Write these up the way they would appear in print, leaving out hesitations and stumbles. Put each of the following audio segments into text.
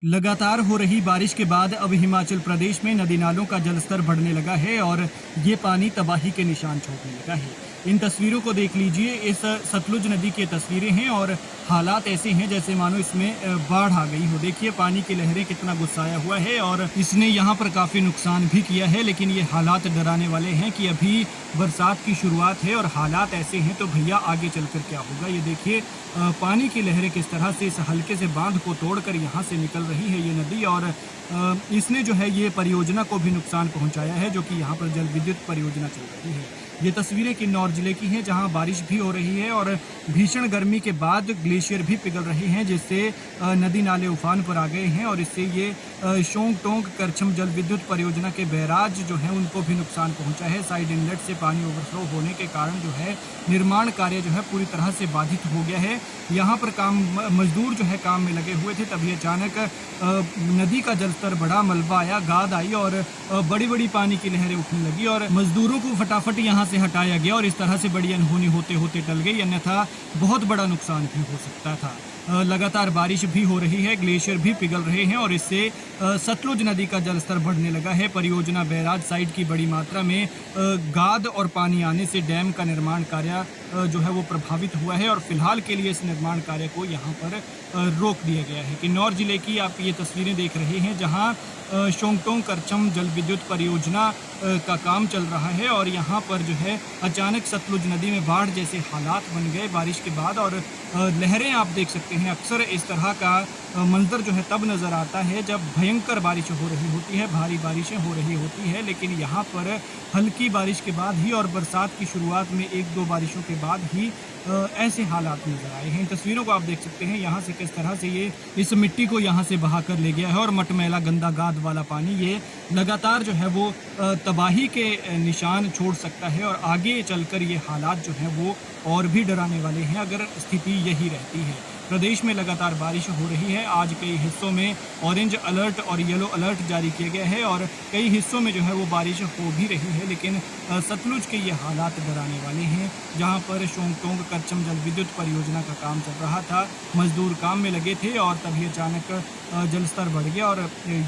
लगातार हो रही बारिश के बाद अब हिमाचल प्रदेश में नदी नालों का जलस्तर बढ़ने लगा है और ये पानी तबाही के निशान छोड़ने लगा है। इन तस्वीरों को देख लीजिए। इस सतलुज नदी की तस्वीरें हैं और हालात ऐसे हैं जैसे मानो इसमें बाढ़ आ गई हो। देखिए पानी की लहरें कितना गुस्साया हुआ है और इसने यहाँ पर काफ़ी नुकसान भी किया है। लेकिन ये हालात डराने वाले हैं कि अभी बरसात की शुरुआत है और हालात ऐसे हैं तो भैया आगे चलकर क्या होगा। ये देखिए पानी की लहरें किस तरह से इस हल्के से बांध को तोड़कर यहाँ से निकल रही है ये नदी। और इसने जो है ये परियोजना को भी नुकसान पहुँचाया है, जो कि यहाँ पर जल विद्युत परियोजना चल रही है। ये तस्वीरें किन्नौर जिले की हैं जहां बारिश भी हो रही है और भीषण गर्मी के बाद ग्लेशियर भी पिघल रहे हैं, जिससे नदी नाले उफान पर आ गए हैं और इससे ये शोंग टोंग करछम जल विद्युत परियोजना के बैराज जो हैं उनको भी नुकसान पहुंचा है। साइड इनलेट से पानी ओवरफ्लो होने के कारण जो है निर्माण कार्य जो है पूरी तरह से बाधित हो गया है। यहाँ पर मजदूर जो है काम में लगे हुए थे, तभी अचानक नदी का जलस्तर बढ़ा, मलबा आया, गाद आई और बड़ी बड़ी पानी की लहरें उठने लगी और मजदूरों को फटाफट यहाँ से हटाया गया और इस तरह से बड़ी अनहोनी होते होते टल गई, अन्यथा बहुत बड़ा नुकसान भी हो सकता था। लगातार बारिश भी हो रही है, ग्लेशियर भी पिघल रहे हैं और इससे सतलुज नदी का जलस्तर बढ़ने लगा है। परियोजना बैराज साइड की बड़ी मात्रा में गाद और पानी आने से डैम का निर्माण कार्य जो है वो प्रभावित हुआ है और फिलहाल के लिए इस निर्माण कार्य को यहाँ पर रोक दिया गया है। किन्नौर जिले की आप ये तस्वीरें देख रहे हैं जहाँ शोंगटोंग करछम जल विद्युत परियोजना का काम चल रहा है और यहाँ पर जो है अचानक सतलुज नदी में बाढ़ जैसे हालात बन गए बारिश के बाद। और लहरें आप देख सकते हैं, अक्सर इस तरह का मंजर जो है तब नज़र आता है जब भयंकर बारिश हो रही होती है, भारी बारिशें हो रही होती है। लेकिन यहाँ पर हल्की बारिश के बाद ही और बरसात की शुरुआत में एक दो बारिशों के बाद ही ऐसे हालात नजर आए हैं। इन तस्वीरों को आप देख सकते हैं यहाँ से किस तरह से ये इस मिट्टी को यहाँ से बहा कर ले गया है और मटमैला गंदा गाद वाला पानी ये लगातार जो है वो तबाही के निशान छोड़ सकता है और आगे चलकर ये हालात जो हैं वो और भी डराने वाले हैं अगर स्थिति यही रहती है। प्रदेश में लगातार बारिश हो रही है। आज कई हिस्सों में ऑरेंज अलर्ट और येलो अलर्ट जारी किया गया है और कई हिस्सों में जो है वो बारिश हो भी रही है। लेकिन सतलुज के ये हालात डराने वाले हैं। जहां पर शोंगटोंग करछम जल विद्युत परियोजना का काम चल रहा था, मजदूर काम में लगे थे और तभी अचानक जलस्तर बढ़ गया और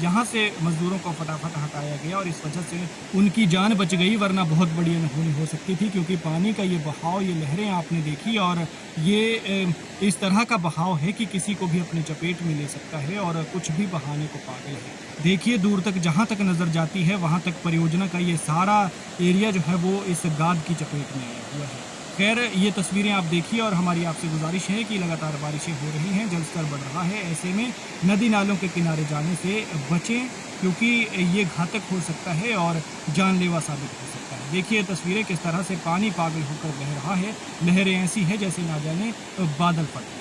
यहाँ से मजदूरों को फटाफट हटाया गया और इस वजह से उनकी जान बच गई, वरना बहुत बड़ी अनहोनी हो सकती थी। क्योंकि पानी का ये बहाव, ये लहरें आपने देखी और ये इस तरह का बहाव है कि किसी को भी अपनी चपेट में ले सकता है और कुछ भी बहाने को पागल है। देखिए दूर तक जहाँ तक नज़र जाती है वहाँ तक परियोजना का ये सारा एरिया जो है वो इस गाद की चपेट में आया हुआ है। खैर ये तस्वीरें आप देखिए और हमारी आपसे गुजारिश है कि लगातार बारिशें हो रही हैं, जलस्तर बढ़ रहा है, ऐसे में नदी नालों के किनारे जाने से बचें क्योंकि ये घातक हो सकता है और जानलेवा साबित हो सकता है। देखिए तस्वीरें किस तरह से पानी पागल होकर बह रहा है, लहरें ऐसी है जैसे ना जाने बादल फट